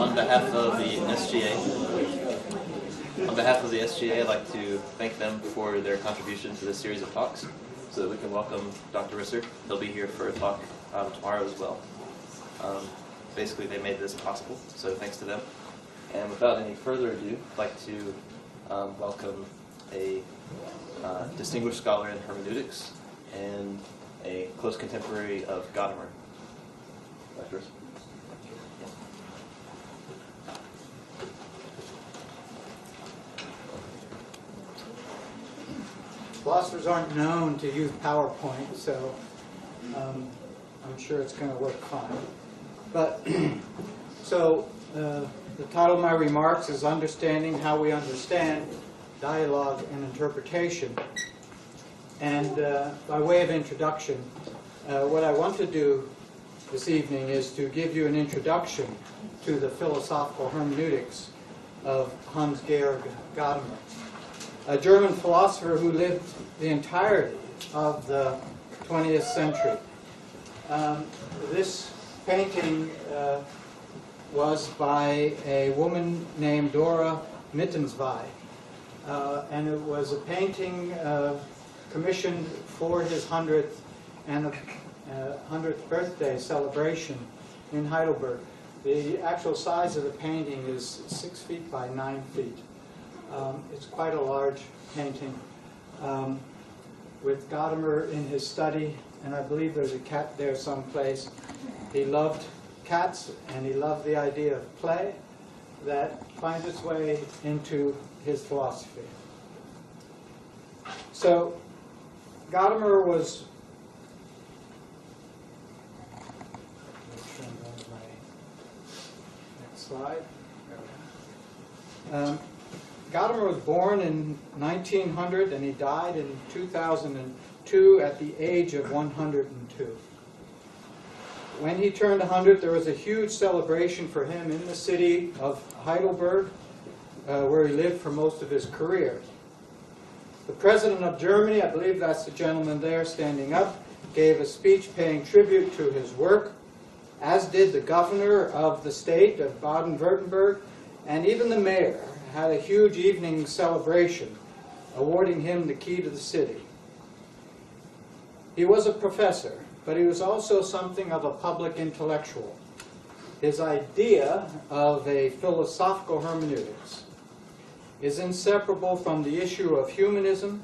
On behalf of the SGA, I'd like to thank them for their contribution to this series of talks, so that we can welcome Dr. Risser. He'll be here for a talk tomorrow as well. Basically, they made this possible, so thanks to them. And without any further ado, I'd like to welcome a distinguished scholar in hermeneutics and a close contemporary of Gadamer. Dr. Risser. Philosophers aren't known to use PowerPoint, so I'm sure it's going to work fine. But so the title of my remarks is Understanding How We Understand Dialogue and Interpretation. And by way of introduction, what I want to do this evening is to give you an introduction to the philosophical hermeneutics of Hans-Georg Gadamer, a German philosopher who lived the entirety of the 20th century. This painting was by a woman named Dora Mittenzweig, and it was a painting commissioned for his 100th birthday celebration in Heidelberg. The actual size of the painting is 6 feet by 9 feet. It's quite a large painting with Gadamer in his study, and I believe there's a cat there someplace. He loved cats, and he loved the idea of play that finds its way into his philosophy. So Gadamer was... Next slide. Gadamer was born in 1900 and he died in 2002 at the age of 102. When he turned 100, there was a huge celebration for him in the city of Heidelberg, where he lived for most of his career. The President of Germany, I believe that's the gentleman there standing up, gave a speech paying tribute to his work, as did the governor of the state of Baden-Württemberg, and even the mayor had a huge evening celebration, awarding him the key to the city. He was a professor, but he was also something of a public intellectual. His idea of a philosophical hermeneutics is inseparable from the issue of humanism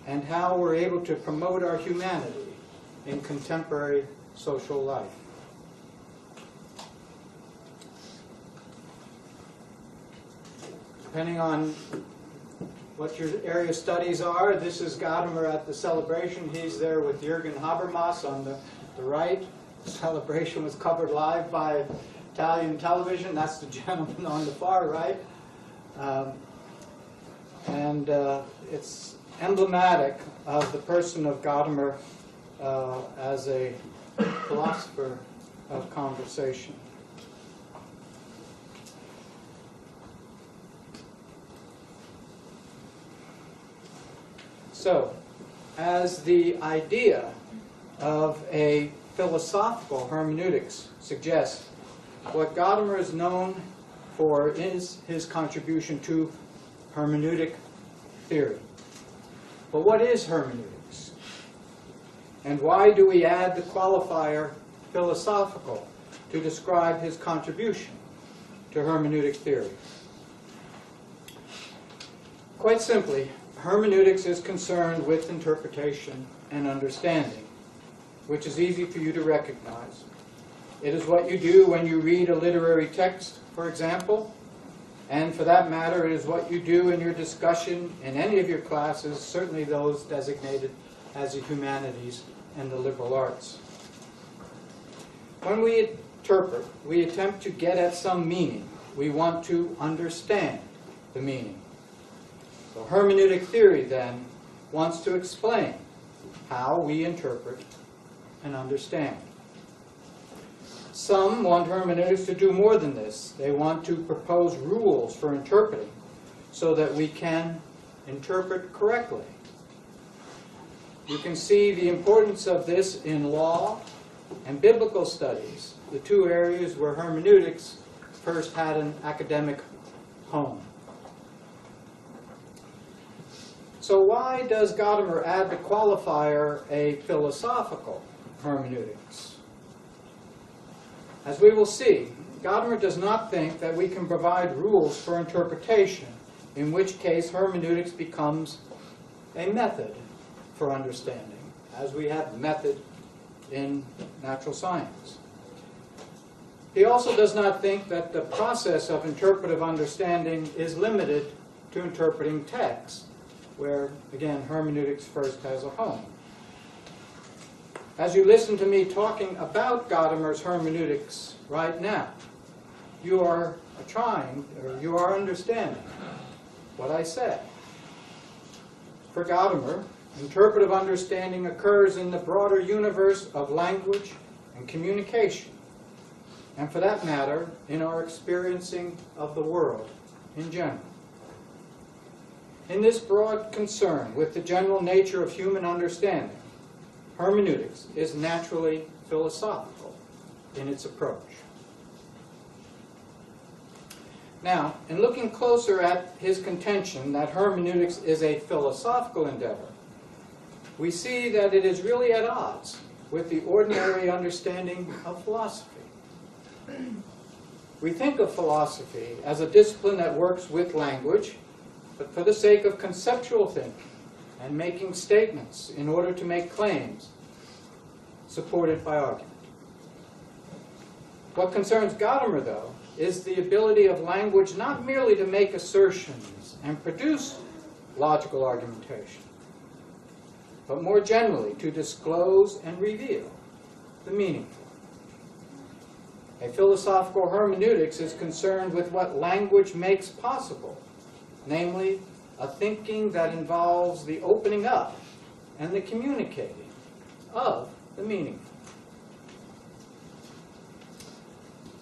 and how we're able to promote our humanity in contemporary social life. Depending on what your area of studies are, this is Gadamer at the celebration. He's there with Jürgen Habermas on the right. The celebration was covered live by Italian television. That's the gentleman on the far right. It's emblematic of the person of Gadamer as a philosopher of conversation. So, as the idea of a philosophical hermeneutics suggests, what Gadamer is known for is his contribution to hermeneutic theory. But what is hermeneutics? And why do we add the qualifier philosophical to describe his contribution to hermeneutic theory? Quite simply, hermeneutics is concerned with interpretation and understanding, which is easy for you to recognize. It is what you do when you read a literary text, for example, and for that matter, it is what you do in your discussion in any of your classes, certainly those designated as the humanities and the liberal arts. When we interpret, we attempt to get at some meaning. We want to understand the meaning. So hermeneutic theory, then, wants to explain how we interpret and understand. Some want hermeneutics to do more than this. They want to propose rules for interpreting so that we can interpret correctly. You can see the importance of this in law and biblical studies, the two areas where hermeneutics first had an academic home. So why does Gadamer add the qualifier a philosophical hermeneutics? As we will see, Gadamer does not think that we can provide rules for interpretation, in which case hermeneutics becomes a method for understanding, as we have method in natural science. He also does not think that the process of interpretive understanding is limited to interpreting text, where, again, hermeneutics first has a home. As you listen to me talking about Gadamer's hermeneutics right now, you are you are understanding what I said. For Gadamer, interpretive understanding occurs in the broader universe of language and communication, and for that matter, in our experiencing of the world in general. In this broad concern with the general nature of human understanding, hermeneutics is naturally philosophical in its approach. Now, in looking closer at his contention that hermeneutics is a philosophical endeavor, we see that it is really at odds with the ordinary understanding of philosophy. We think of philosophy as a discipline that works with language, but for the sake of conceptual thinking and making statements in order to make claims supported by argument. What concerns Gadamer, though, is the ability of language not merely to make assertions and produce logical argumentation, but more generally to disclose and reveal the meaningful. A philosophical hermeneutics is concerned with what language makes possible, namely, a thinking that involves the opening up and the communicating of the meaningful.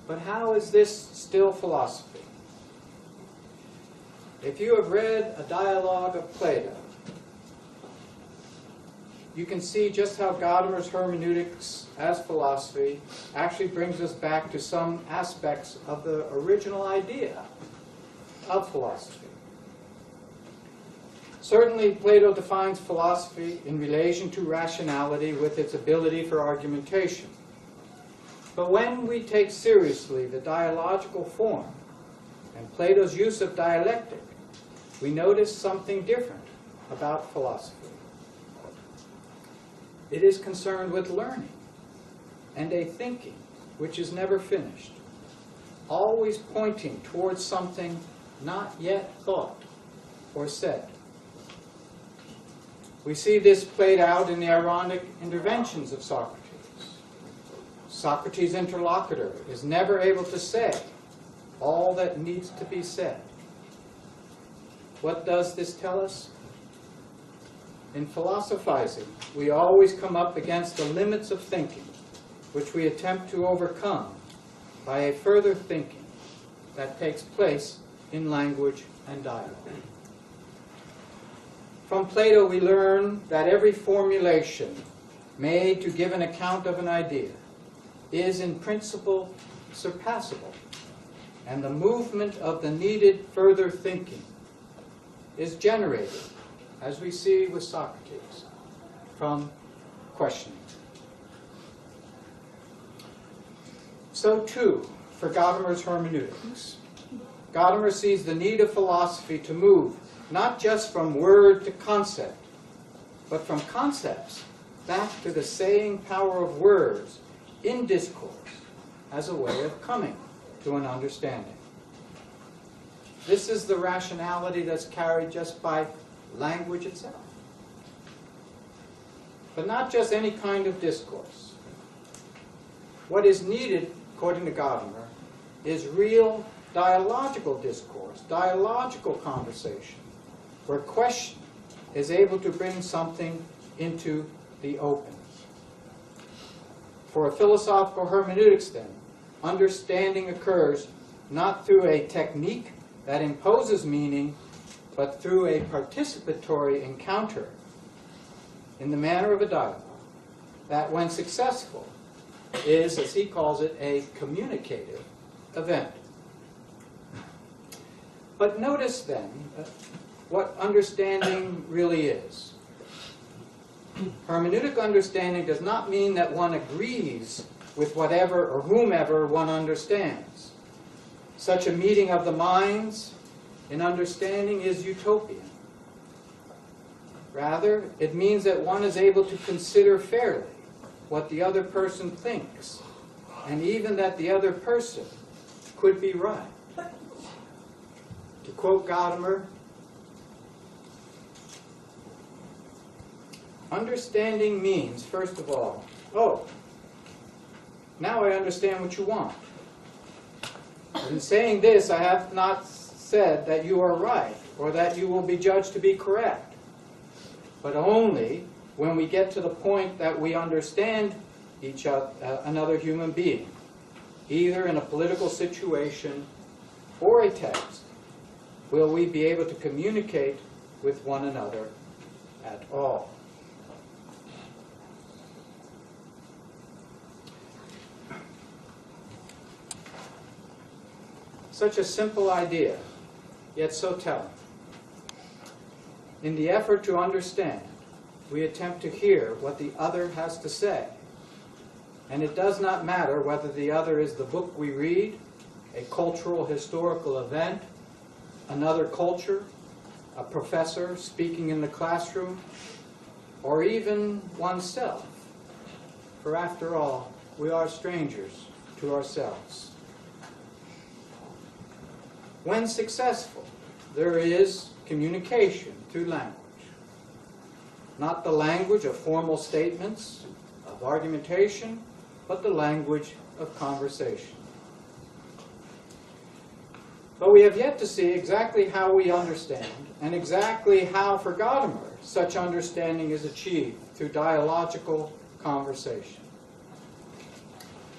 But how is this still philosophy? If you have read a dialogue of Plato, you can see just how Gadamer's hermeneutics as philosophy actually brings us back to some aspects of the original idea of philosophy. Certainly, Plato defines philosophy in relation to rationality with its ability for argumentation. But when we take seriously the dialogical form and Plato's use of dialectic, we notice something different about philosophy. It is concerned with learning and a thinking which is never finished, always pointing towards something not yet thought or said. We see this played out in the ironic interventions of Socrates. Socrates' interlocutor is never able to say all that needs to be said. What does this tell us? In philosophizing, we always come up against the limits of thinking, which we attempt to overcome by a further thinking that takes place in language and dialogue. From Plato, we learn that every formulation made to give an account of an idea is in principle surpassable, and the movement of the needed further thinking is generated, as we see with Socrates, from questioning. So too, for Gadamer's hermeneutics. Gadamer sees the need of philosophy to move not just from word to concept, but from concepts back to the saying power of words in discourse as a way of coming to an understanding. This is the rationality that's carried just by language itself. But not just any kind of discourse. What is needed, according to Gadamer, is real dialogical discourse, dialogical conversation, where question is able to bring something into the open. For a philosophical hermeneutics, then, understanding occurs not through a technique that imposes meaning, but through a participatory encounter in the manner of a dialogue that, when successful, is, as he calls it, a communicative event. But notice then what understanding really is. Hermeneutic understanding does not mean that one agrees with whatever or whomever one understands. Such a meeting of the minds in understanding is utopian. Rather, it means that one is able to consider fairly what the other person thinks, and even that the other person could be right. To quote Gadamer, understanding means, first of all, oh, now I understand what you want. In saying this, I have not said that you are right, or that you will be judged to be correct, but only when we get to the point that we understand each other, another human being, either in a political situation or a text, will we be able to communicate with one another at all. Such a simple idea, yet so telling. In the effort to understand, we attempt to hear what the other has to say. And it does not matter whether the other is the book we read, a cultural historical event, another culture, a professor speaking in the classroom, or even oneself. For after all, we are strangers to ourselves. When successful, there is communication through language. Not the language of formal statements, of argumentation, but the language of conversation. But we have yet to see exactly how we understand, and exactly how, for Gadamer, such understanding is achieved through dialogical conversation.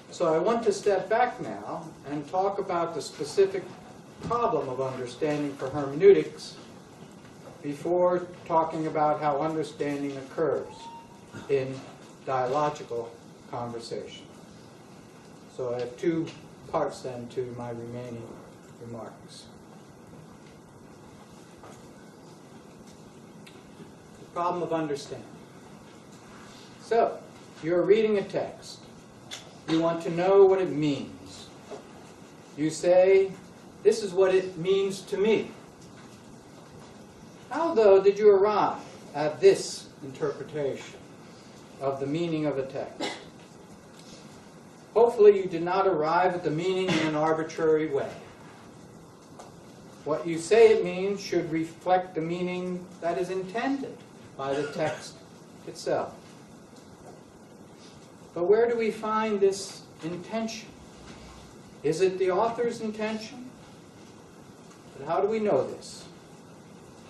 So I want to step back now and talk about the specific problem of understanding for hermeneutics before talking about how understanding occurs in dialogical conversation. So I have two parts then to my remaining remarks. The problem of understanding. So, you're reading a text. You want to know what it means. You say, this is what it means to me. How, though, did you arrive at this interpretation of the meaning of a text? Hopefully you did not arrive at the meaning in an arbitrary way. What you say it means should reflect the meaning that is intended by the text itself. But where do we find this intention? Is it the author's intention? But how do we know this?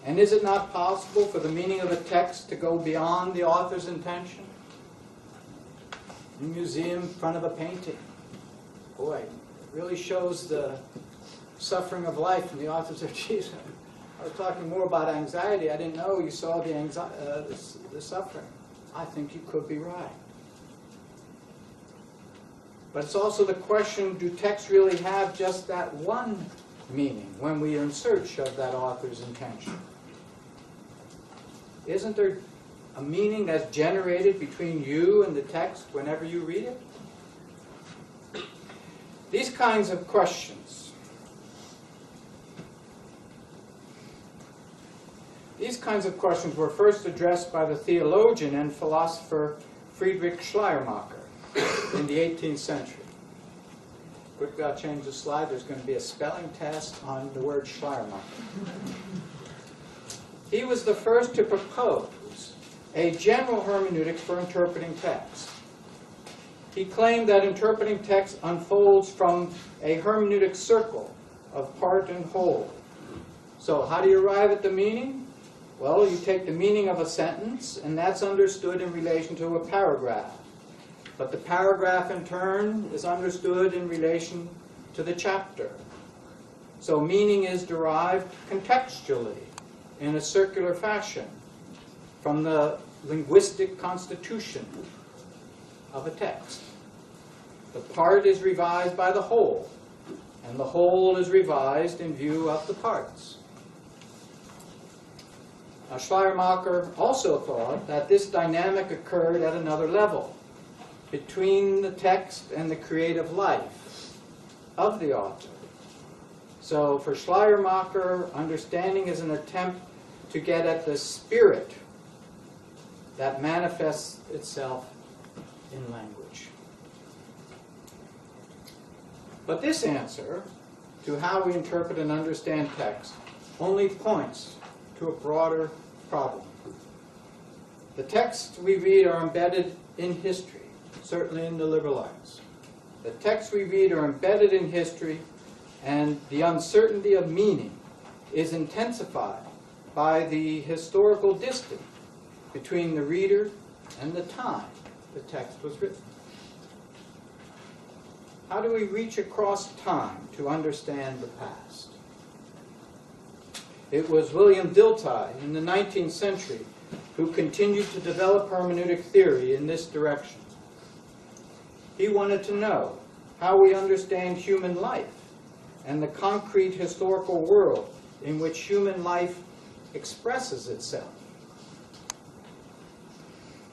And is it not possible for the meaning of a text to go beyond the author's intention? In a museum, in front of a painting. Boy, it really shows the suffering of life in the authors of Jesus. I was talking more about anxiety. I didn't know you saw the suffering. I think you could be right. But it's also the question, do texts really have just that one meaning when we are in search of that author's intention? Isn't there a meaning that's generated between you and the text whenever you read it? These kinds of questions were first addressed by the theologian and philosopher Friedrich Schleiermacher in the 18th century. Quickly, I'll change the slide. There's going to be a spelling test on the word Schleiermacher. He was the first to propose a general hermeneutic for interpreting text. He claimed that interpreting text unfolds from a hermeneutic circle of part and whole. So how do you arrive at the meaning? Well, you take the meaning of a sentence, and that's understood in relation to a paragraph. But the paragraph, in turn, is understood in relation to the chapter. So meaning is derived contextually, in a circular fashion, from the linguistic constitution of a text. The part is revised by the whole, and the whole is revised in view of the parts. Now, Schleiermacher also thought that this dynamic occurred at another level, between the text and the creative life of the author. So for Schleiermacher, understanding is an attempt to get at the spirit that manifests itself in language. But this answer to how we interpret and understand text only points to a broader problem. The texts we read are embedded in history, certainly in the liberal arts. The texts we read are embedded in history, and the uncertainty of meaning is intensified by the historical distance between the reader and the time the text was written. How do we reach across time to understand the past? It was William Dilthey in the 19th century who continued to develop hermeneutic theory in this direction. He wanted to know how we understand human life and the concrete historical world in which human life expresses itself.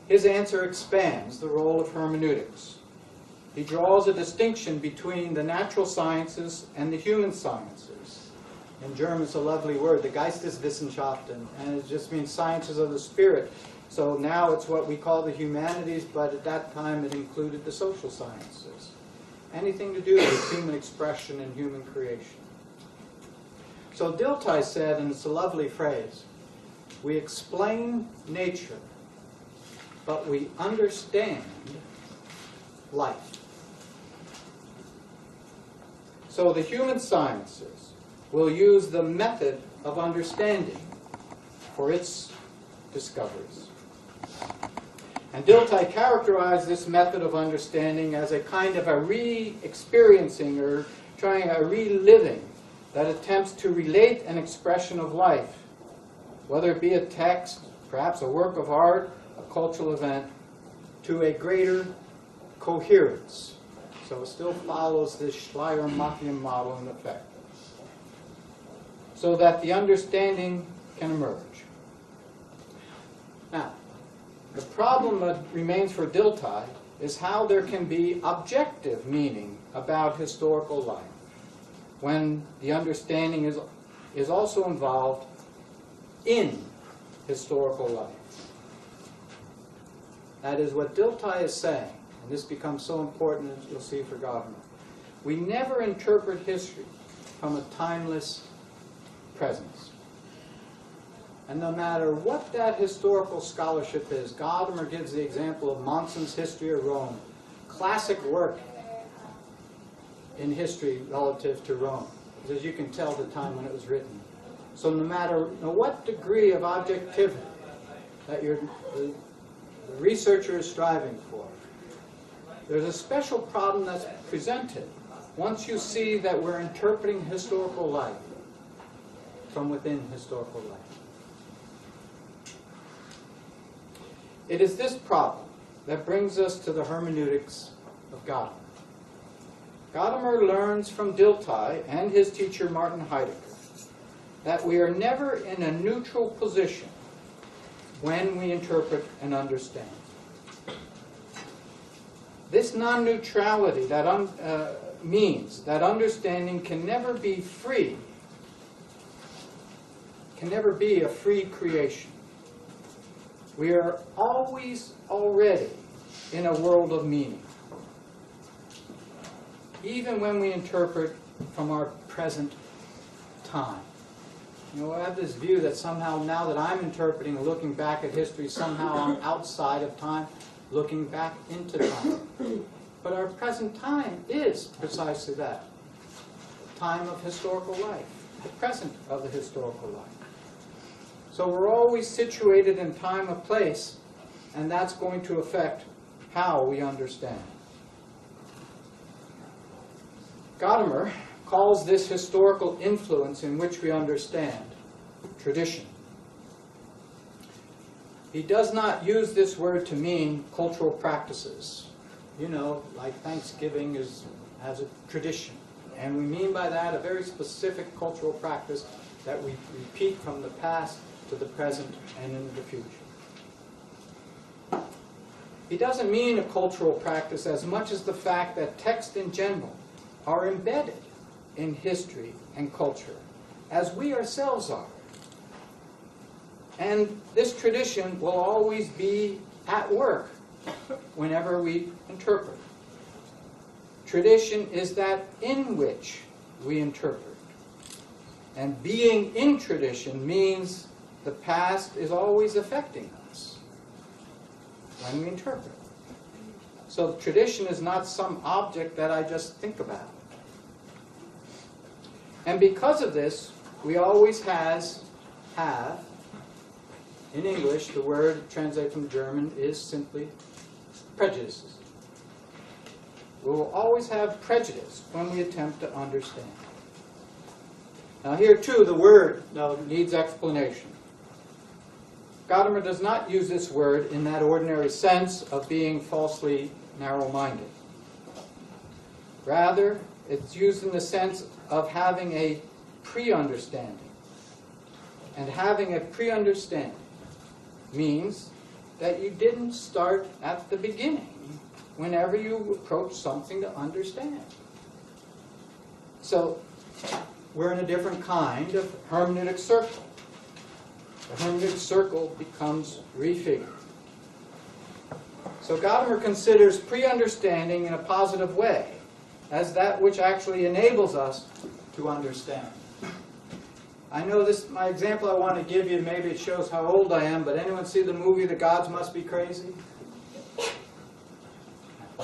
His answer expands the role of hermeneutics. He draws a distinction between the natural sciences and the human sciences. In German, it's a lovely word, the Geisteswissenschaften, and it just means sciences of the spirit. So now it's what we call the humanities, but at that time it included the social sciences. Anything to do with human expression and human creation. So Dilthey said, and it's a lovely phrase, we explain nature, but we understand life. So the human sciences will use the method of understanding for its discoveries. And Dilthey characterized this method of understanding as a kind of a re-experiencing or trying a reliving that attempts to relate an expression of life, whether it be a text, perhaps a work of art, a cultural event, to a greater coherence. So it still follows this Schleiermachian model in effect, so that the understanding can emerge. Now, the problem that remains for Dilthey is how there can be objective meaning about historical life when the understanding is also involved in historical life. That is what Dilthey is saying, and this becomes so important, as you'll see for Gadamer. We never interpret history from a timeless presence. And no matter what that historical scholarship is, Gadamer gives the example of Monson's History of Rome, classic work in history relative to Rome, because you can tell the time when it was written. So no matter what degree of objectivity that the researcher is striving for, there's a special problem that's presented once you see that we're interpreting historical life from within historical life. It is this problem that brings us to the hermeneutics of Gadamer. Gadamer learns from Dilthey and his teacher Martin Heidegger that we are never in a neutral position when we interpret and understand. This non-neutrality that means that understanding can never be free, can never be a free creation. We are always already in a world of meaning, even when we interpret from our present time. You know, I have this view that somehow now that I'm interpreting and looking back at history, somehow I'm outside of time, looking back into time. But our present time is precisely that, the time of historical life, the present of the historical life. So we're always situated in time and place, and that's going to affect how we understand. Gadamer calls this historical influence in which we understand tradition. He does not use this word to mean cultural practices. You know, like Thanksgiving has a tradition. And we mean by that a very specific cultural practice that we repeat from the past to the present and into the future. It doesn't mean a cultural practice as much as the fact that texts in general are embedded in history and culture, as we ourselves are. And this tradition will always be at work whenever we interpret. Tradition is that in which we interpret. And being in tradition means the past is always affecting us when we interpret. So tradition is not some object that I just think about. And because of this, we always have, in English, the word translated from German is simply prejudices. We will always have prejudice when we attempt to understand. Now here too, the word needs explanation. Gadamer does not use this word in that ordinary sense of being falsely narrow-minded. Rather, it's used in the sense of having a pre-understanding. And having a pre-understanding means that you didn't start at the beginning whenever you approach something to understand. So, we're in a different kind of hermeneutic circle. The hermeneutic circle becomes refigured. So Gadamer considers pre-understanding in a positive way as that which actually enables us to understand. I know this, my example I want to give you, maybe it shows how old I am, but anyone see the movie The Gods Must Be Crazy?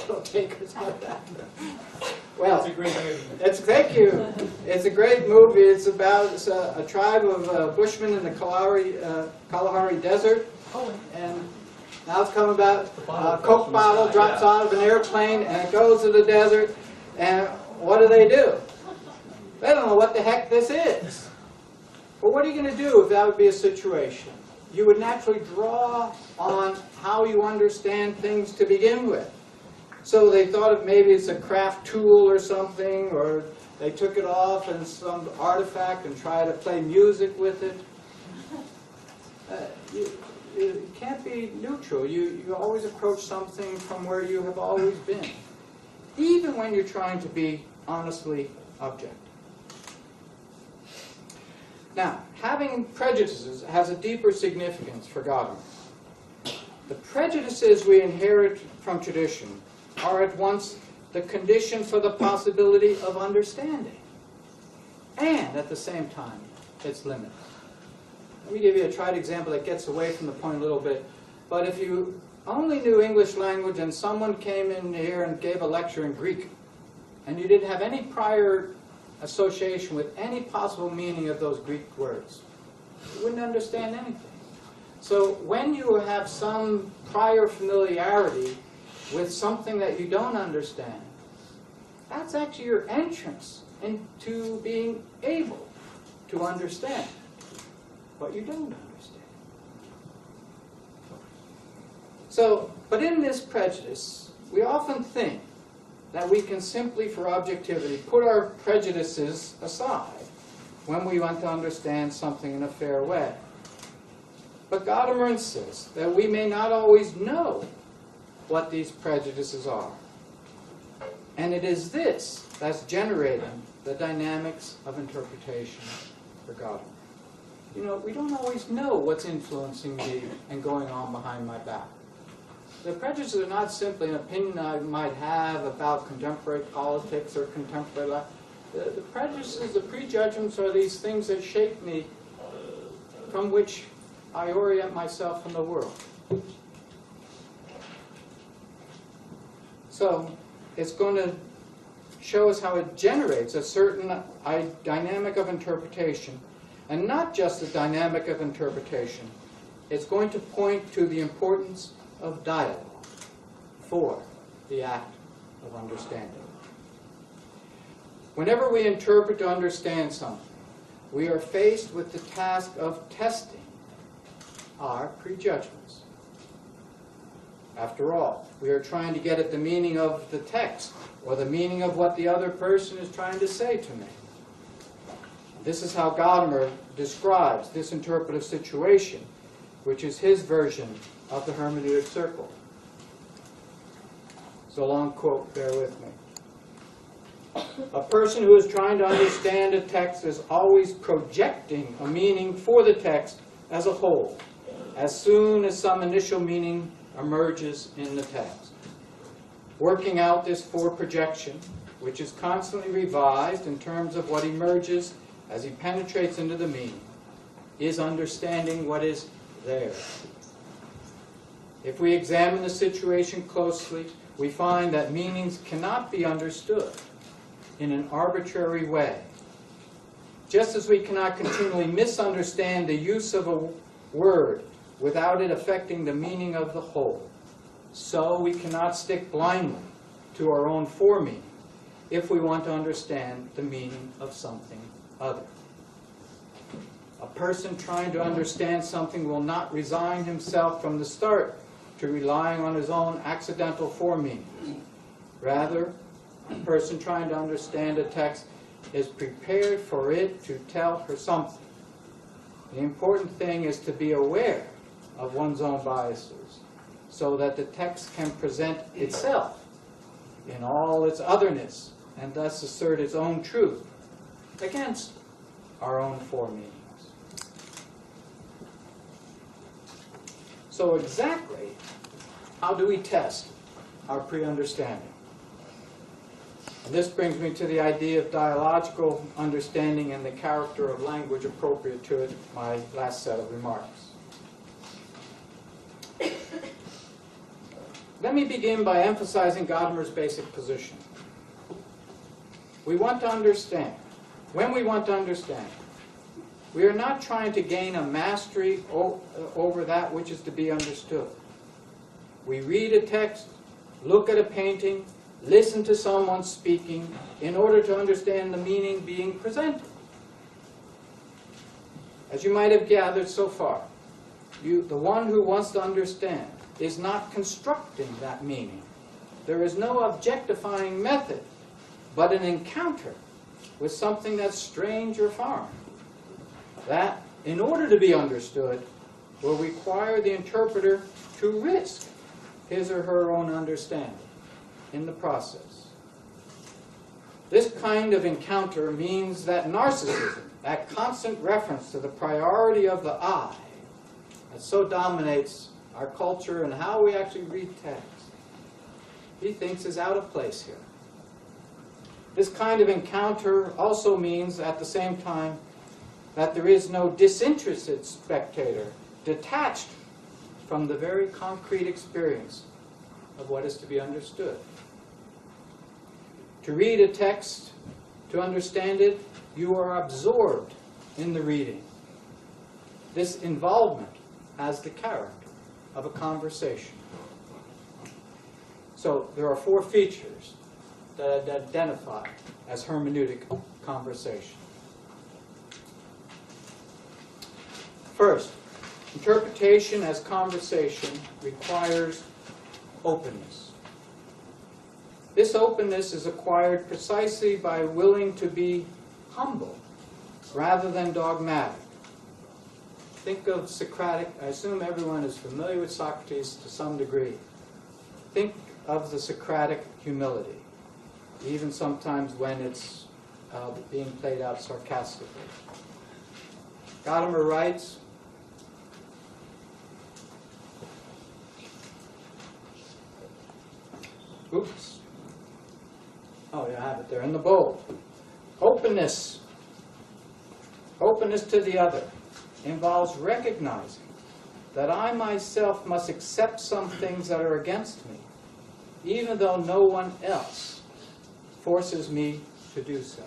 Don't take us like that. Well, It's a great movie. thank you. It's a great movie. It's about a tribe of Bushmen in the Kalahari Desert. And now it's coming about a Coke bottle drops out of an airplane and it goes to the desert. And what do? They don't know what the heck this is. But what are you going to do if that would be a situation? You would naturally draw on how you understand things to begin with. So they thought of maybe it's a craft tool or something, or they took it off and some artifact and tried to play music with it. You can't be neutral. You always approach something from where you have always been, even when you're trying to be honestly objective. Now, having prejudices has a deeper significance for Gadamer. The prejudices we inherit from tradition are at once the condition for the possibility of understanding, and at the same time, its limits. Let me give you a trite example that gets away from the point a little bit. But if you only knew English language and someone came in here and gave a lecture in Greek, and you didn't have any prior association with any possible meaning of those Greek words, you wouldn't understand anything. So when you have some prior familiarity with something that you don't understand, that's actually your entrance into being able to understand what you don't understand. So, but in this prejudice, we often think that we can simply, for objectivity, put our prejudices aside when we want to understand something in a fair way. But Gadamer insists that we may not always know what these prejudices are. And it is this that's generating the dynamics of interpretation for Gadamer. You know, we don't always know what's influencing me and going on behind my back. The prejudices are not simply an opinion I might have about contemporary politics or contemporary life. The prejudices, the prejudgments are these things that shape me, from which I orient myself in the world. So it's going to show us how it generates a certain dynamic of interpretation, and not just the dynamic of interpretation. It's going to point to the importance of dialogue for the act of understanding. Whenever we interpret to understand something, we are faced with the task of testing our prejudgments. After all, we are trying to get at the meaning of the text or the meaning of what the other person is trying to say to me. This is how Gadamer describes this interpretive situation, which is his version of the hermeneutic circle. It's a long quote, bear with me. A person who is trying to understand a text is always projecting a meaning for the text as a whole, as soon as some initial meaning emerges in the text. Working out this fore-projection, which is constantly revised in terms of what emerges as he penetrates into the meaning, is understanding what is there. If we examine the situation closely, we find that meanings cannot be understood in an arbitrary way. Just as we cannot continually misunderstand the use of a word without it affecting the meaning of the whole, so we cannot stick blindly to our own foremeaning if we want to understand the meaning of something other. A person trying to understand something will not resign himself from the start to relying on his own accidental foremeanings. Rather, a person trying to understand a text is prepared for it to tell her something. The important thing is to be aware of one's own biases so that the text can present itself in all its otherness and thus assert its own truth against our own foremeanings. So exactly how do we test our pre-understanding? And this brings me to the idea of dialogical understanding and the character of language appropriate to it, my last set of remarks. Let me begin by emphasizing Gadamer's basic position. We want to understand. When we want to understand, we are not trying to gain a mastery over that which is to be understood. We read a text, look at a painting, listen to someone speaking in order to understand the meaning being presented. As you might have gathered so far, the one who wants to understand is not constructing that meaning. There is no objectifying method, but an encounter with something that's strange or foreign. That, in order to be understood, will require the interpreter to risk his or her own understanding in the process. This kind of encounter means that narcissism, that constant reference to the priority of the I, that so dominates our culture and how we actually read text, he thinks is out of place here. This kind of encounter also means, at the same time, that there is no disinterested spectator detached from the very concrete experience of what is to be understood. To read a text, to understand it, you are absorbed in the reading. This involvement has the character of a conversation. So there are four features that I identify as hermeneutic conversation. First, interpretation as conversation requires openness. This openness is acquired precisely by willing to be humble rather than dogmatic. Think of Socratic. I assume everyone is familiar with Socrates to some degree. Think of the Socratic humility, even sometimes when it's being played out sarcastically. Gadamer writes, oops. Oh, you have it there in the bold. Openness. Openness to the other involves recognizing that I myself must accept some things that are against me, even though no one else forces me to do so.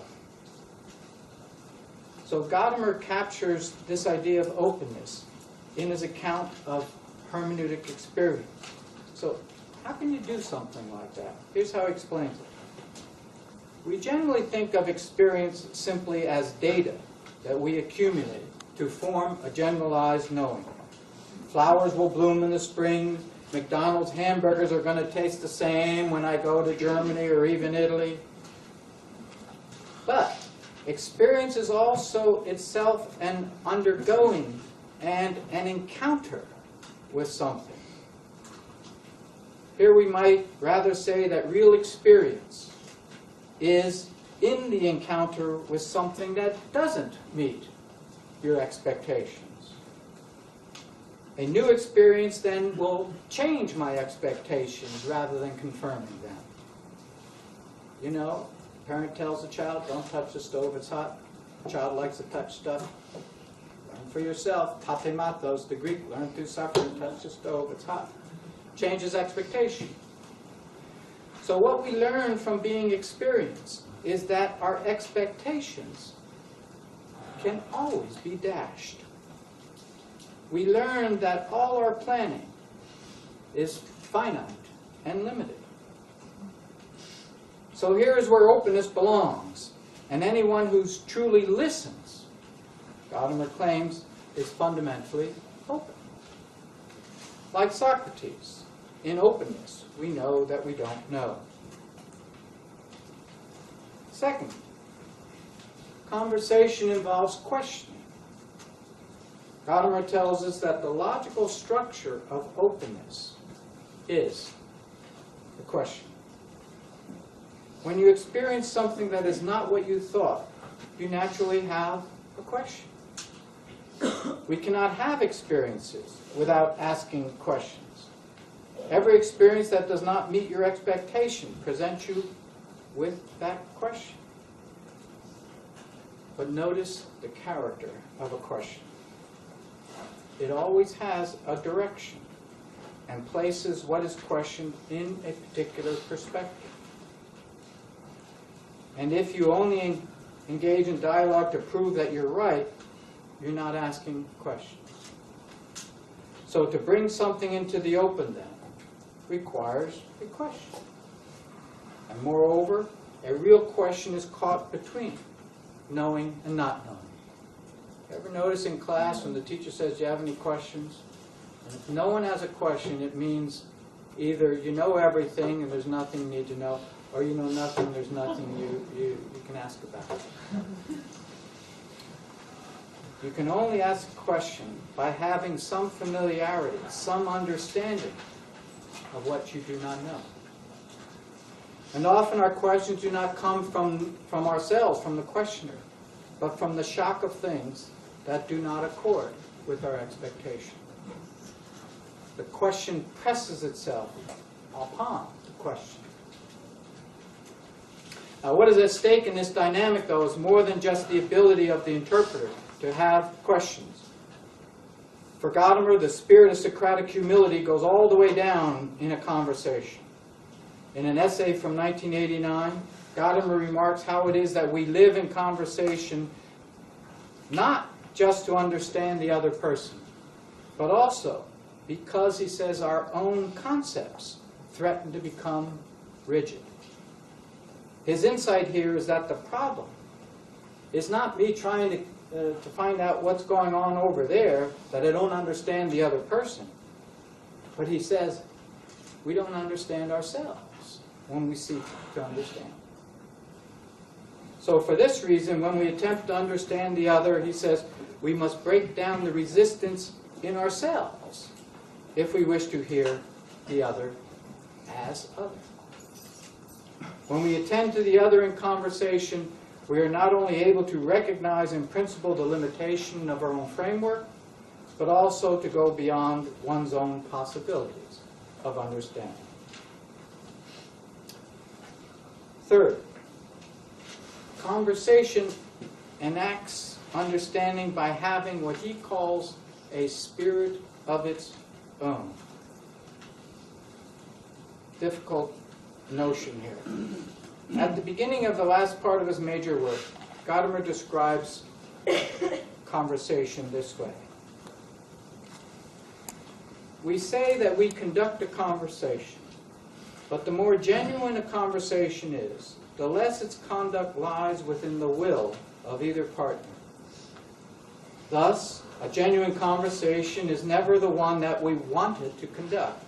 So Gadamer captures this idea of openness in his account of hermeneutic experience. So how can you do something like that? Here's how he explains it. We generally think of experience simply as data that we accumulate to form a generalized knowing. Flowers will bloom in the spring, McDonald's hamburgers are going to taste the same when I go to Germany or even Italy. But experience is also itself an undergoing and an encounter with something. Here we might rather say that real experience is in the encounter with something that doesn't meet your expectations. A new experience then will change my expectations rather than confirming them. You know, a parent tells a child, don't touch the stove, it's hot. The child likes to touch stuff. Learn for yourself. Tatematos, the Greek, learn through suffering, touch the stove, it's hot. Changes expectation. So what we learn from being experienced is that our expectations can always be dashed. We learn that all our planning is finite and limited. So here's where openness belongs. And anyone who truly listens, Gadamer claims, is fundamentally open. Like Socrates, in openness, we know that we don't know. Second, conversation involves questioning. Gadamer tells us that the logical structure of openness is the question. When you experience something that is not what you thought, you naturally have a question. We cannot have experiences without asking questions. Every experience that does not meet your expectation presents you with that question. But notice the character of a question. It always has a direction and places what is questioned in a particular perspective. And if you only engage in dialogue to prove that you're right, you're not asking questions. So to bring something into the open then requires a question. And moreover, a real question is caught between knowing and not knowing. Ever notice in class when the teacher says, do you have any questions? And if no one has a question, it means either you know everything and there's nothing you need to know, or you know nothing, there's nothing you can ask about. You can only ask a question by having some familiarity, some understanding of what you do not know. And often our questions do not come from ourselves, from the questioner, but from the shock of things that do not accord with our expectation. The question presses itself upon the question. Now, what is at stake in this dynamic, though, is more than just the ability of the interpreter to have questions. For Gadamer, the spirit of Socratic humility goes all the way down in a conversation. In an essay from 1989, Gadamer remarks how it is that we live in conversation not just to understand the other person, but also because, he says, our own concepts threaten to become rigid. His insight here is that the problem is not me trying to find out what's going on over there, that I don't understand the other person. But he says, we don't understand ourselves when we seek to understand. So for this reason, when we attempt to understand the other, he says, we must break down the resistance in ourselves if we wish to hear the other as other. When we attend to the other in conversation, we are not only able to recognize in principle the limitation of our own framework, but also to go beyond one's own possibilities of understanding. Third, conversation enacts understanding by having what he calls a spirit of its own. Difficult notion here. At the beginning of the last part of his major work, Gadamer describes conversation this way. We say that we conduct a conversation, but the more genuine a conversation is, the less its conduct lies within the will of either partner. Thus, a genuine conversation is never the one that we wanted to conduct,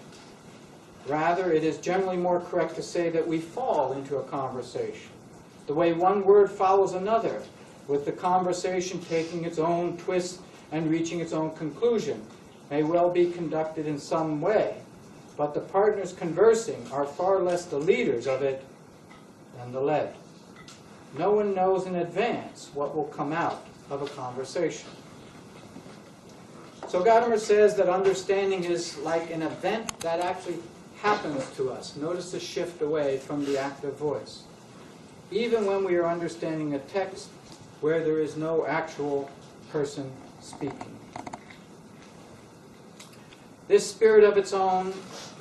Rather, it is generally more correct to say that we fall into a conversation, the way one word follows another, with the conversation taking its own twist and reaching its own conclusion, may well be conducted in some way, but the partners conversing are far less the leaders of it than the led. No one knows in advance what will come out of a conversation. So Gadamer says that understanding is like an event that actually happens to us. Notice the shift away from the active voice. Even when we are understanding a text where there is no actual person speaking. This spirit of its own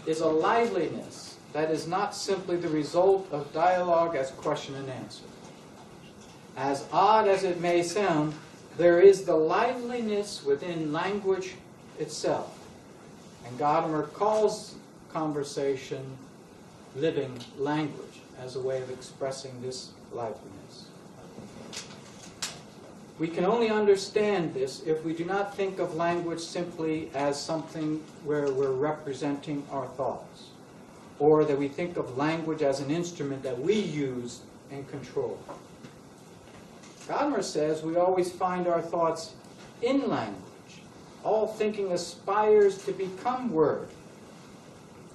is a liveliness that is not simply the result of dialogue as question and answer. As odd as it may sound, there is the liveliness within language itself. And Gadamer calls conversation living language as a way of expressing this liveliness. We can only understand this if we do not think of language simply as something where we're representing our thoughts, or that we think of language as an instrument that we use and control. Gadamer says we always find our thoughts in language. All thinking aspires to become word.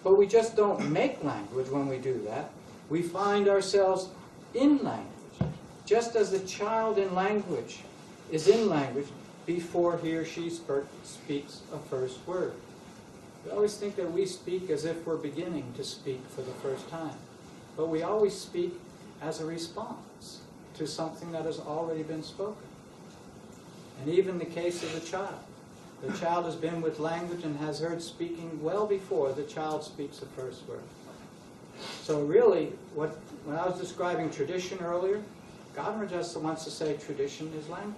But we just don't make language when we do that. We find ourselves in language, just as the child in language is in language before he or she speaks a first word. We always think that we speak as if we're beginning to speak for the first time. But we always speak as a response to something that has already been spoken. And even the case of the child has been with language and has heard speaking well before the child speaks the first word. So really, when I was describing tradition earlier, Gadamer just wants to say tradition is language.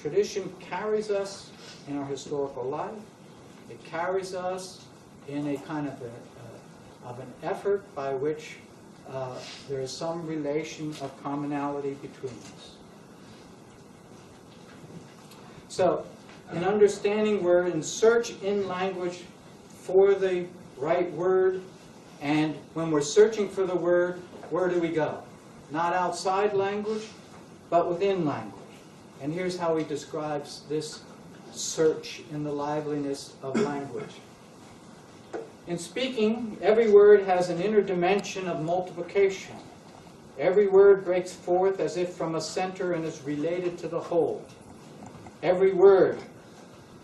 Tradition carries us in our historical life. It carries us in a kind of an effort by which there is some relation of commonality between us. So, in understanding, we're in search in language for the right word, and when we're searching for the word, where do we go? Not outside language, but within language. And here's how he describes this search in the liveliness of language. In speaking, every word has an inner dimension of multiplication. Every word breaks forth as if from a center and is related to the whole. Every word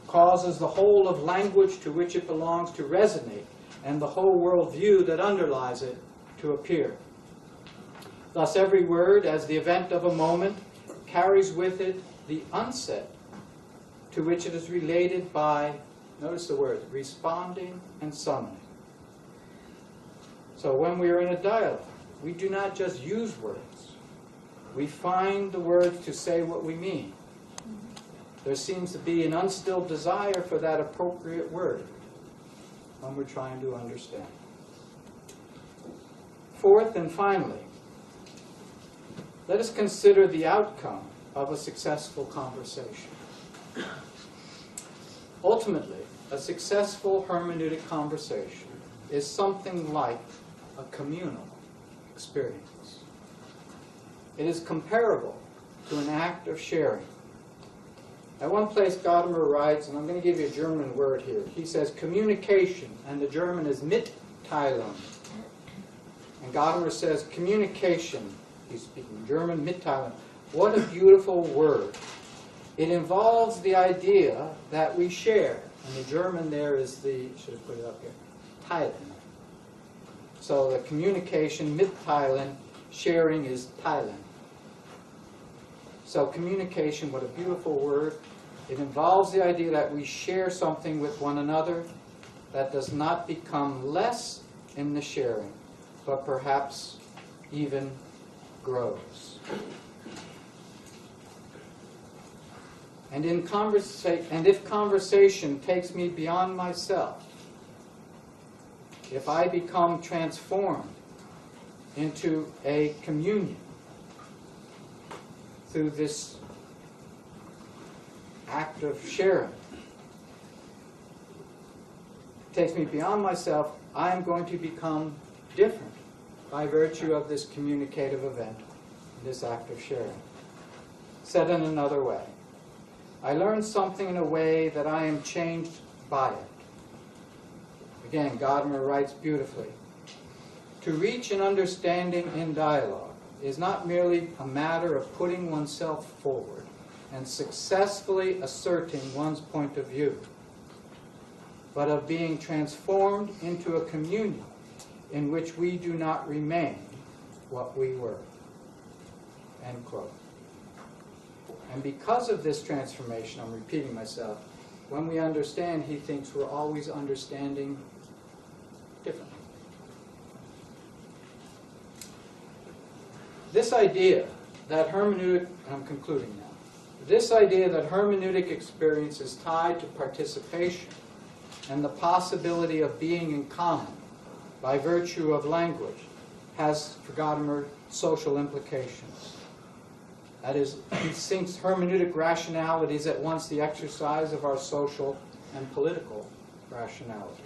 causes the whole of language to which it belongs to resonate, and the whole worldview that underlies it to appear. Thus every word, as the event of a moment, carries with it the unsaid, to which it is related by, notice the word, responding and summoning. So when we are in a dialogue, we do not just use words. We find the words to say what we mean. There seems to be an unstilled desire for that appropriate word when we're trying to understand. Fourth and finally, let us consider the outcome of a successful conversation. Ultimately, a successful hermeneutic conversation is something like a communal experience. It is comparable to an act of sharing. At one place, Gadamer writes, and I'm going to give you a German word here. He says communication, and the German is Mitteilung. And Gadamer says communication, he's speaking German, Mitteilung. What a beautiful word. It involves the idea that we share. And the German there is the, should have put it up here, teilen. So the communication, Mitteilen, sharing is teilen. So communication, what a beautiful word. It involves the idea that we share something with one another that does not become less in the sharing, but perhaps even grows. And if conversation takes me beyond myself, if I become transformed into a communion through this act of sharing, it takes me beyond myself, I am going to become different by virtue of this communicative event, this act of sharing. Said in another way, I learn something in a way that I am changed by it. Again, Gadamer writes beautifully, to reach an understanding in dialogue is not merely a matter of putting oneself forward and successfully asserting one's point of view, but of being transformed into a communion in which we do not remain what we were. End quote. And because of this transformation, I'm repeating myself, when we understand, he thinks we're always understanding differently. This idea that hermeneutic, and I'm concluding now, this idea that hermeneutic experience is tied to participation and the possibility of being in common by virtue of language has, for Gadamer, social implications. That is, he thinks hermeneutic rationality is at once the exercise of our social and political rationality.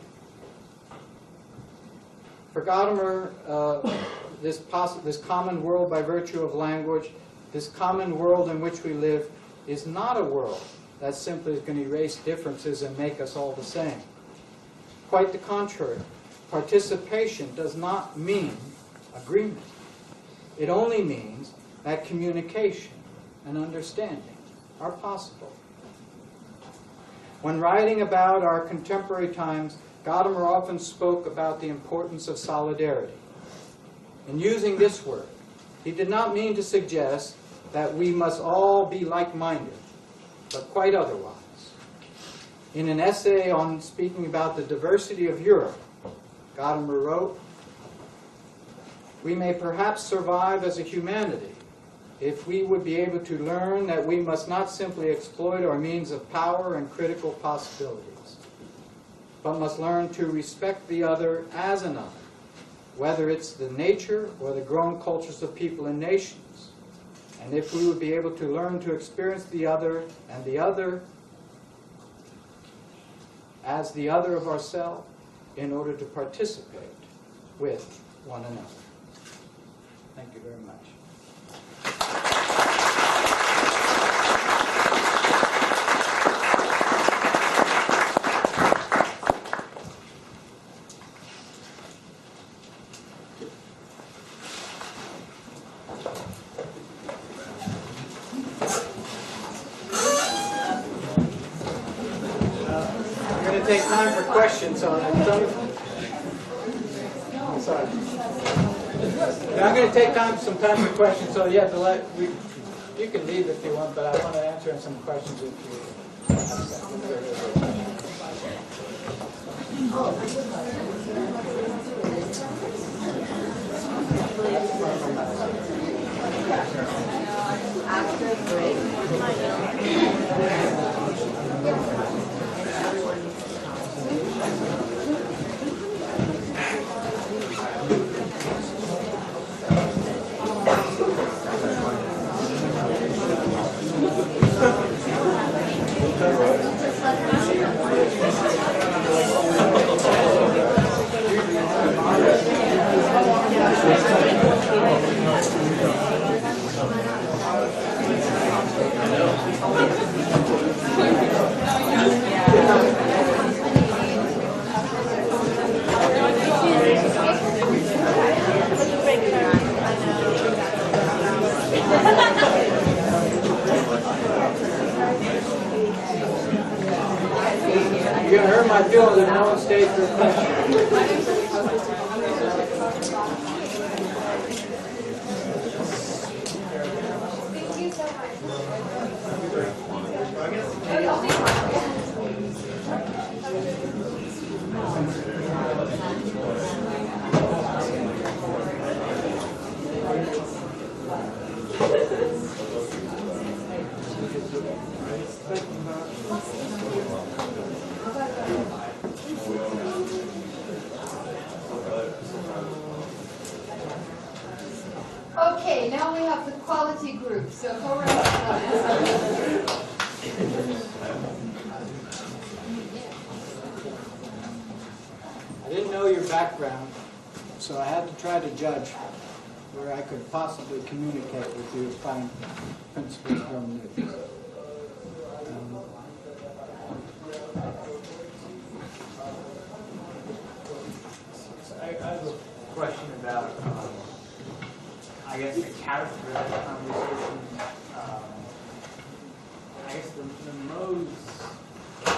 For Gadamer, this common world by virtue of language, this common world in which we live, is not a world that simply is going to erase differences and make us all the same. Quite the contrary. Participation does not mean agreement. It only means that communication and understanding are possible. When writing about our contemporary times, Gadamer often spoke about the importance of solidarity. In using this word, he did not mean to suggest that we must all be like-minded, but quite otherwise. In an essay on speaking about the diversity of Europe, Gadamer wrote, we may perhaps survive as a humanity if we would be able to learn that we must not simply exploit our means of power and critical possibilities, but must learn to respect the other as another, whether it's the nature or the grown cultures of people and nations. And if we would be able to learn to experience the other and the other as the other of ourselves in order to participate with one another. Thank you very much. Take time for questions on it. Sorry. I'm going to take some time for questions, so you have to you can leave if you want, but I want to answer some questions if you After break. You hurt my feelings that no one stayed for a question. Okay, now we have the quality group. So go around. I didn't know your background. background, so I had to try to judge where I could possibly communicate with you applying principles of hermeneutics. I have a question about, I guess, the character of the conversation. I guess the Mo's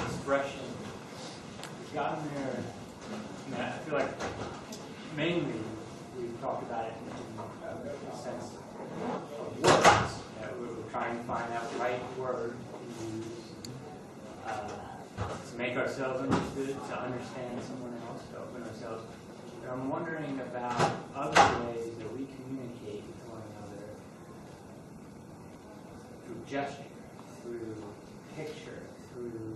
expression has gotten there. I mean, I feel like mainly we've talked about it in the sense of words. We're trying to find that right word to use to make ourselves understood, to understand someone else, to open ourselves. But I'm wondering about other ways that we communicate with one another through gesture, through picture, through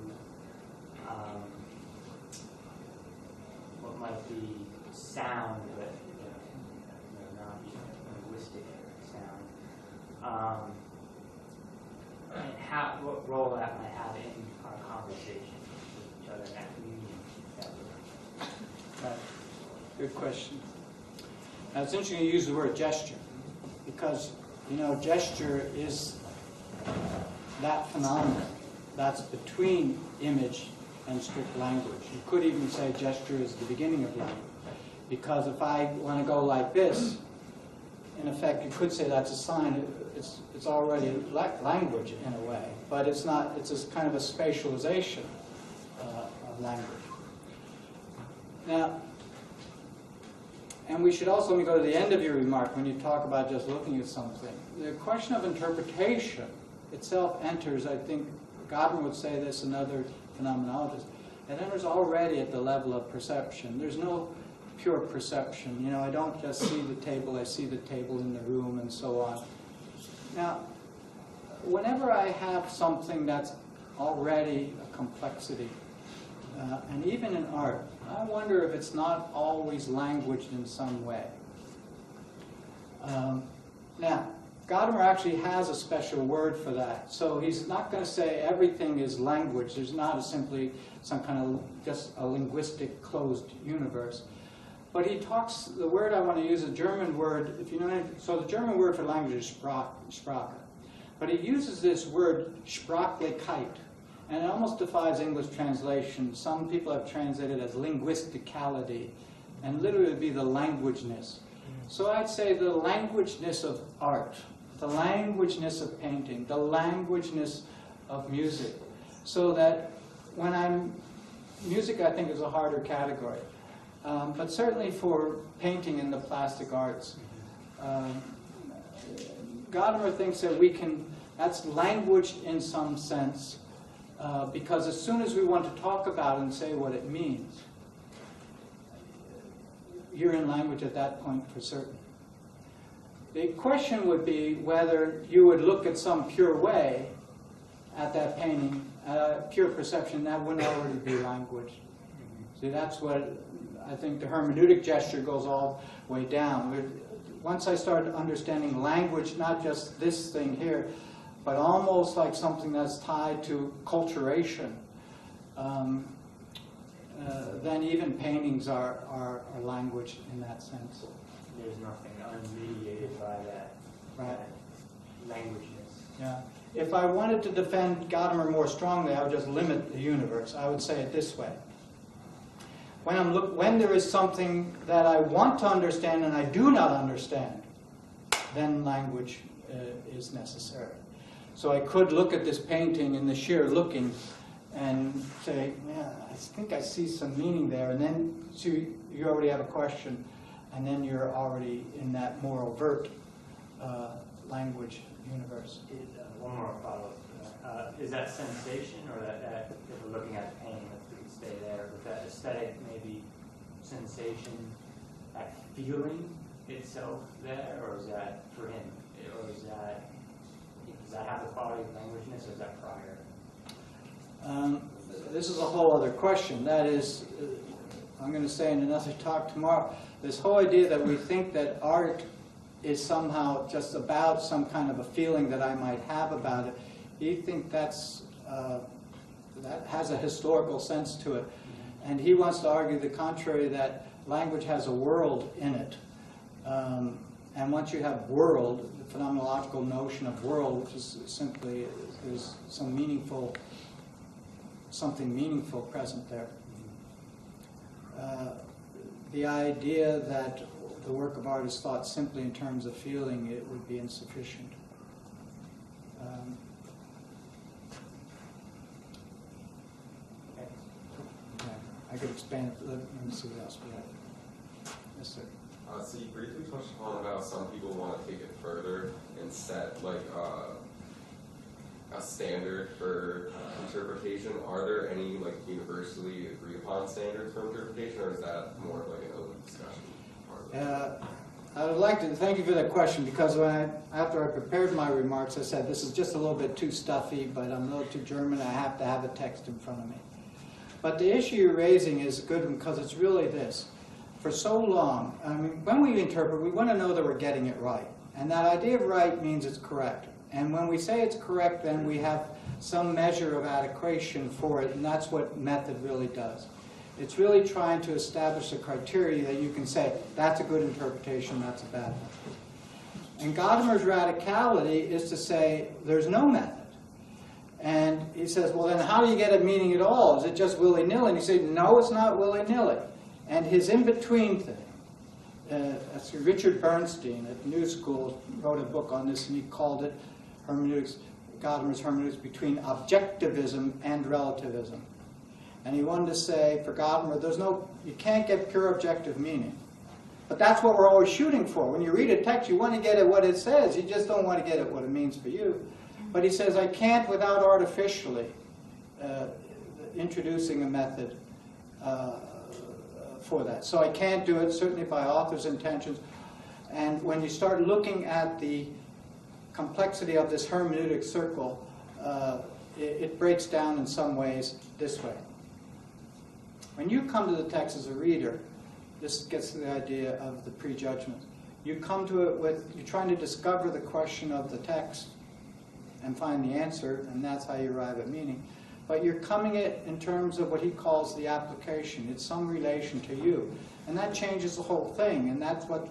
what might be sound, but not linguistic sound, and what role that might have in our conversation with each other, in that communion that we're. Right. Good question. Now, it's interesting you use the word gesture, because, gesture is that phenomenon that's between image and strict language. You could even say gesture is the beginning of language, because if I want to go like this, in effect, you could say that's a sign. It's already language in a way, but it's not. It's a kind of a spatialization of language. Now, and we should also, let me go to the end of your remark when you talk about just looking at something. The question of interpretation itself enters, I think, Gadamer would say this and other phenomenologists, it enters already at the level of perception. There's no pure perception. I don't just see the table, I see the table in the room and so on. Now, whenever I have something that's already a complexity, and even in art, I wonder if it's not always languaged in some way. Now, Gadamer actually has a special word for that. So he's not going to say everything is language. There's not simply some kind of just a linguistic closed universe. But he talks, the word I want to use, a German word, if you know anything, so the German word for language is Sprache. But he uses this word Sprachlichkeit, and it almost defies English translation. Some people have translated it as linguisticality, and literally it would be the languageness. So I'd say the languageness of art, the languageness of painting, the languageness of music. So that when music I think is a harder category. But certainly for painting and the plastic arts, Gadamer thinks that that's language in some sense, because as soon as we want to talk about it and say what it means, you're in language at that point for certain. The question would be whether you would look at some pure way at that painting, pure perception, that wouldn't already be language. See, that's what I think the hermeneutic gesture goes all the way down. Once I started understanding language, not just this thing here, but almost like something that's tied to culturation, then even paintings are language in that sense. There's nothing unmediated by that, right? Languageness. Yeah. If I wanted to defend Gadamer more strongly, I would just limit the universe. I would say it this way. When there is something that I want to understand and I do not understand, then language is necessary. So I could look at this painting in the sheer looking and say, yeah, I think I see some meaning there, and then so you already have a question, and then you're already in that more overt language universe. One more follow-up. Is that sensation, or that if we're looking at the painting, we can stay there, with that aesthetic, maybe sensation, that feeling itself there, or is that for him, or does that have the quality of languageness, or is that prior? This is a whole other question. That is, I'm going to say in another talk tomorrow, this whole idea that we think that art is somehow just about some kind of a feeling that I might have about it. You think that has a historical sense to it. And he wants to argue the contrary, that language has a world in it. And once you have world, the phenomenological notion of world, which is simply, there's some meaningful, something meaningful present there. The idea that the work of art is thought simply in terms of feeling, it would be insufficient. I could expand it. Let me see what else we have. Yes, sir. So you briefly touched upon how some people want to take it further and set like a standard for interpretation. Are there any like universally agreed upon standards for interpretation, or is that more of like an open discussion? I would like to thank you for that question, because after I prepared my remarks, I said this is just a little bit too stuffy, but I'm a little too German. I have to have a text in front of me. But the issue you're raising is a good one, because it's really this. For so long, I mean, when we interpret, we want to know that we're getting it right. And that idea of right means it's correct. And when we say it's correct, then we have some measure of adequation for it, and that's what method really does. It's really trying to establish a criteria that you can say, that's a good interpretation, that's a bad one. And Gadamer's radicality is to say, there's no method. And he says, well, then how do you get a meaning at all? Is it just willy-nilly? And you say, no, it's not willy-nilly. And his in-between thing, Richard Bernstein at New School wrote a book on this, and he called it Hermeneutics, Gadamer's Hermeneutics between Objectivism and Relativism. And he wanted to say, for Gadamer, you can't get pure objective meaning. But that's what we're always shooting for. When you read a text, you want to get at what it says. You just don't want to get at what it means for you. But he says, I can't without artificially introducing a method for that. So I can't do it, certainly by author's intentions. And when you start looking at the complexity of this hermeneutic circle, it breaks down in some ways this way. When you come to the text as a reader, this gets to the idea of the prejudgment. You come to it with, you're trying to discover the question of the text and find the answer, and that's how you arrive at meaning. But you're coming it in terms of what he calls the application. It's some relation to you. And that changes the whole thing, and that's what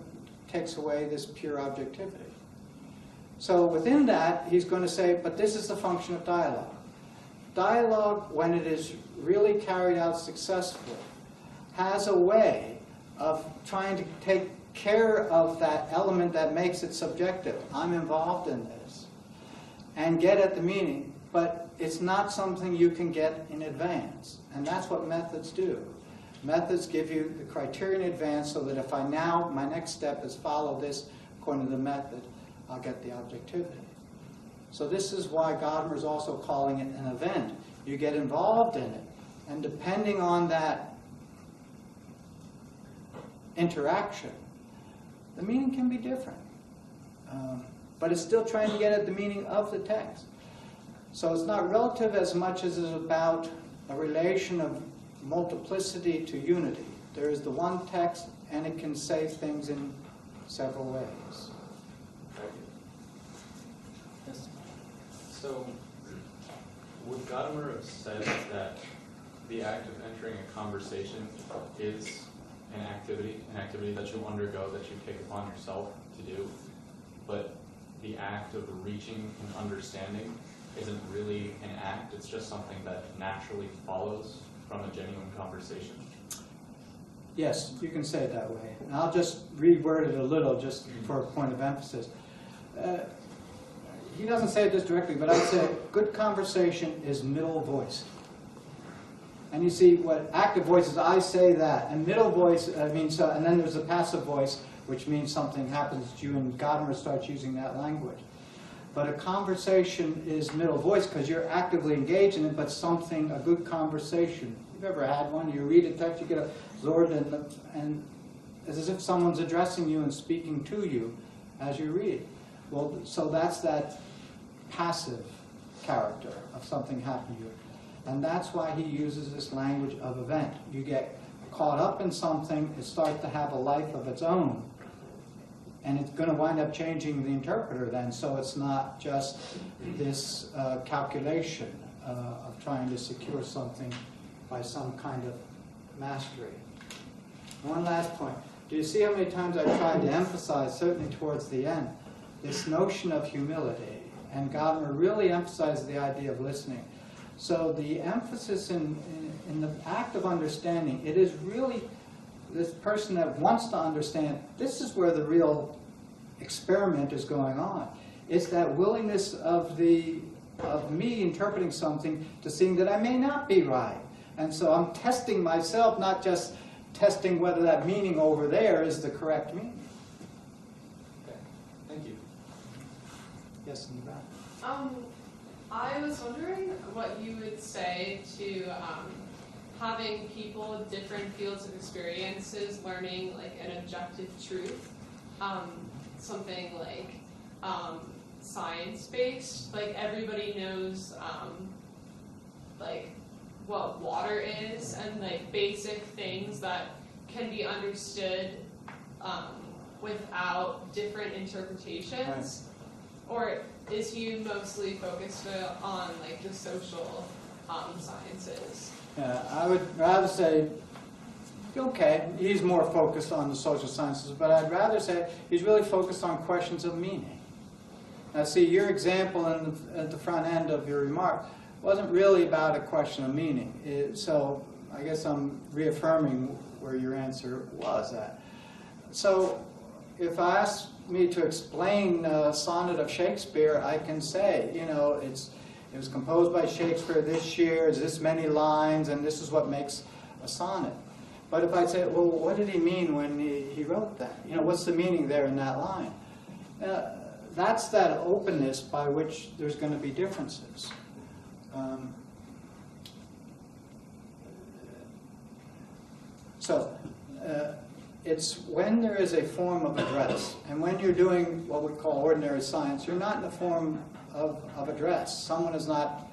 takes away this pure objectivity. So within that, he's going to say, but this is the function of dialogue. Dialogue, when it is really carried out successfully, has a way of trying to take care of that element that makes it subjective. I'm involved in this. And get at the meaning. But it's not something you can get in advance. And that's what methods do. Methods give you the criteria in advance so that if my next step is follow this according to the method, I'll get the objectivity. So this is why Gadamer is also calling it an event. You get involved in it. And depending on that interaction, the meaning can be different. But it's still trying to get at the meaning of the text. So it's not relative as much as it's about a relation of multiplicity to unity. There is the one text, and it can say things in several ways. Thank you. Yes. So, would Gadamer have said that the act of entering a conversation is an activity that you undergo, that you take upon yourself to do, but the act of reaching and understanding isn't really an act, it's just something that naturally follows from a genuine conversation? Yes, you can say it that way. And I'll just reword it a little just for a point of emphasis. He doesn't say this directly, but I'd say good conversation is middle voice. And you see what active voice is, I say that. And middle voice means, and then there's the passive voice, which means something happens to you, and Gadamer starts using that language. But a conversation is middle voice because you're actively engaged in it, but a good conversation. You've ever had one? You read a text, you get absorbed, and it's as if someone's addressing you and speaking to you as you read. Well, so that's that passive character of something happening to you. And that's why he uses this language of event. You get caught up in something, it starts to have a life of its own. And it's going to wind up changing the interpreter then, so it's not just this calculation of trying to secure something by some kind of mastery. One last point. Do you see how many times I tried to emphasize, certainly towards the end, this notion of humility? And Gadamer really emphasizes the idea of listening. So the emphasis in the act of understanding, it is really this person that wants to understand, this is where the real experiment is going on. It's that willingness of me interpreting something to seeing that I may not be right. And so I'm testing myself, not just testing whether that meaning over there is the correct meaning. Okay, thank you. Yes, in the back. I was wondering what you would say to having people with different fields of experiences learning like an objective truth, something like science-based. Like everybody knows like what water is and like basic things that can be understood without different interpretations. Right. Or is he mostly focused on like the social sciences? Yeah, I would rather say, okay, he's more focused on the social sciences, but I'd rather say he's really focused on questions of meaning. Now see, your example at the front end of your remark wasn't really about a question of meaning. So I guess I'm reaffirming where your answer was at. So if I ask me to explain a sonnet of Shakespeare, I can say, you know, it was composed by Shakespeare this year, it's this many lines, and this is what makes a sonnet. But if I say, well, what did he mean when he wrote that? You know, what's the meaning there in that line? That's that openness by which there's going to be differences. It's when there is a form of address, and when you're doing what we call ordinary science, you're not in the form of address. Someone is not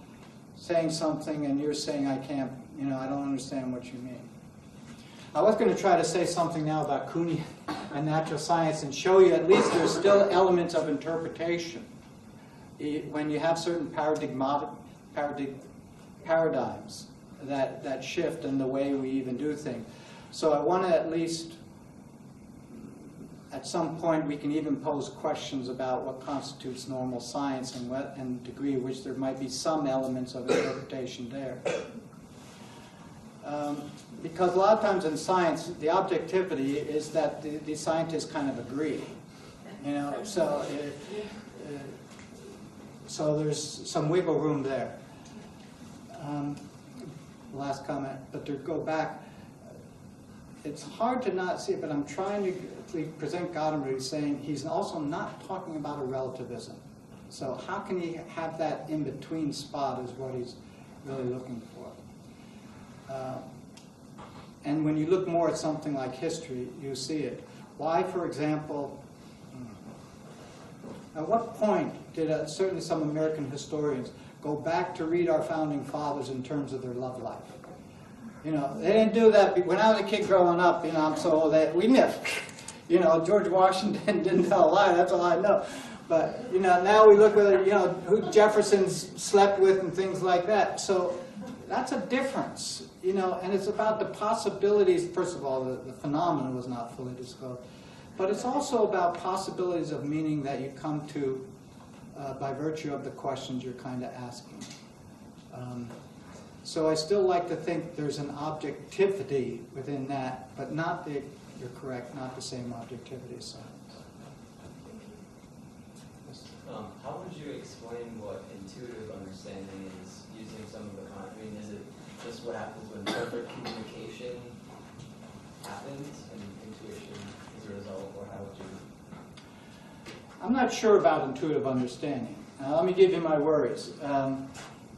saying something and you're saying, I can't, you know, I don't understand what you mean. I was going to try to say something now about Kuhnian and natural science and show you at least there's still elements of interpretation. When you have certain paradigms that shift in the way we even do things. So I want to at least, at some point, we can even pose questions about what constitutes normal science and the degree to which there might be some elements of interpretation there. Because a lot of times in science, the objectivity is that the scientists kind of agree. You know, so there's some wiggle room there. Last comment, but to go back, it's hard to not see it, but I'm trying to present Gadamer as saying he's also not talking about a relativism. So how can he have that in-between spot is what he's really looking for. And when you look more at something like history, you see it. Why, for example, at what point did certainly some American historians go back to read our founding fathers in terms of their love life? You know, they didn't do that. When I was a kid growing up, you know, I'm so old that we missed. You know, George Washington didn't tell a lie. That's all I know. But you know, now we look at you know who Jefferson slept with and things like that. So that's a difference. You know, and it's about the possibilities. First of all, the phenomenon was not fully disclosed, but it's also about possibilities of meaning that you come to by virtue of the questions you're kind of asking. So I still like to think there's an objectivity within that, but not the, you're correct, not the same objectivity as science. Yes. How would you explain what intuitive understanding is using some of the content? I mean, is it just what happens when perfect communication happens and intuition is a result, or how would you? I'm not sure about intuitive understanding. Let me give you my worries.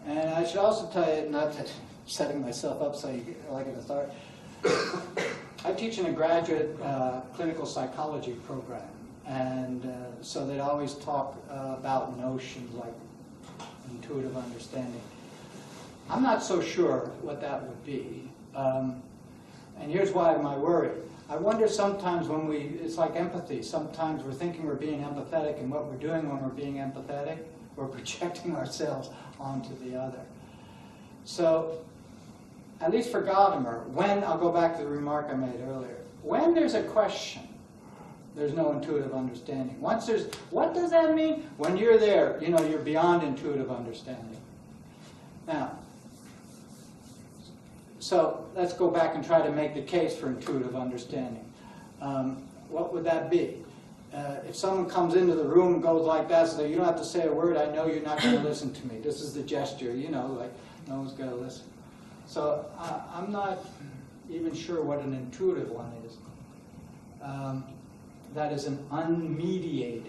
And I should also tell you, not that I'm setting myself up so you like it to start, I teach in a graduate clinical psychology program, and so they'd always talk about notions like intuitive understanding. I'm not so sure what that would be, and here's why my worry. I wonder sometimes when it's like empathy, sometimes we're thinking we're being empathetic, and what we're doing when we're being empathetic, we're projecting ourselves onto the other. So, at least for Gadamer, I'll go back to the remark I made earlier, when there's a question, there's no intuitive understanding. Once there's, what does that mean? When you're there, you know, you're beyond intuitive understanding. Now, so let's go back and try to make the case for intuitive understanding. What would that be? If someone comes into the room and goes like that, so you don't have to say a word, I know you're not going to listen to me. This is the gesture, you know, like no one's going to listen. So I'm not even sure what an intuitive one is. That is an unmediated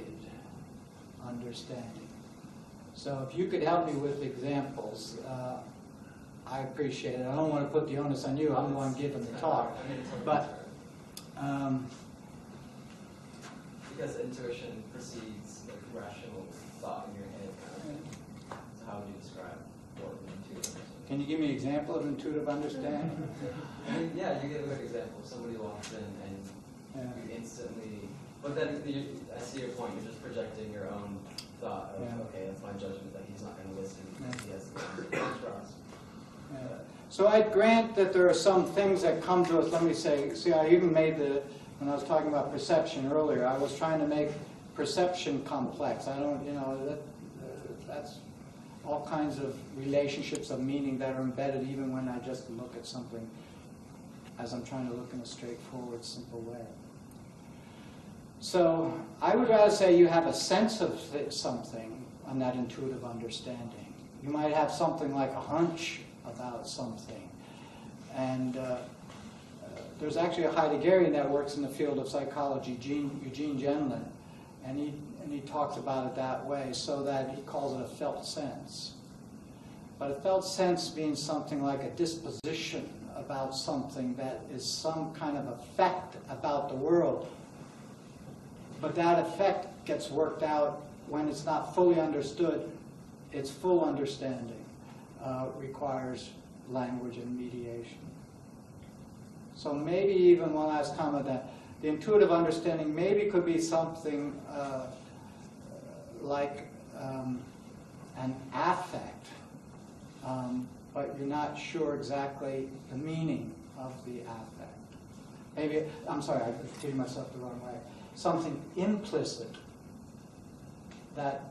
understanding. So if you could help me with examples, I appreciate it. I don't want to put the onus on you. I'm the one giving the talk. But because intuition precedes like rational thought in your head, kind of. So how would you describe what an intuitive understanding? can you give me an example of intuitive understanding? I mean, yeah, you give a good example. Somebody walks in and you instantly, but then I see your point. You're just projecting your own thought of, okay, that's my judgment that he's not going to listen because he has to trust. So I'd grant that there are some things that come to us. Let me say, see, I even made when I was talking about perception earlier, I was trying to make perception complex. I don't, you know, that's all kinds of relationships of meaning that are embedded even when I just look at something as I'm trying to look in a straightforward, simple way. So I would rather say you have a sense of something on that intuitive understanding. You might have something like a hunch about something. And there's actually a Heideggerian that works in the field of psychology, Eugene Genlin, and he talks about it that way, so that he calls it a felt sense. But a felt sense means something like a disposition about something that is some kind of effect about the world. But that effect gets worked out when it's not fully understood. Its full understanding requires language and mediation. So maybe even one last comment that the intuitive understanding maybe could be something like an affect, but you're not sure exactly the meaning of the affect. Maybe, I'm sorry, I repeated myself the wrong way. Something implicit that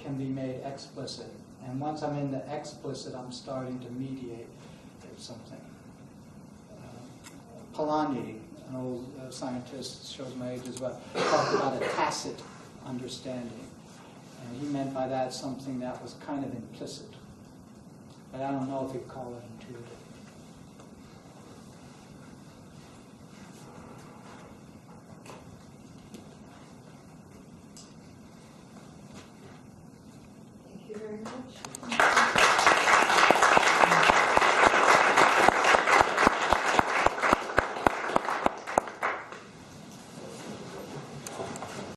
can be made explicit. And once I'm in the explicit, I'm starting to mediate something. Polanyi, an old scientist, shows my age as well, talked about a tacit understanding. And he meant by that something that was kind of implicit. But I don't know if he'd call it intuitive.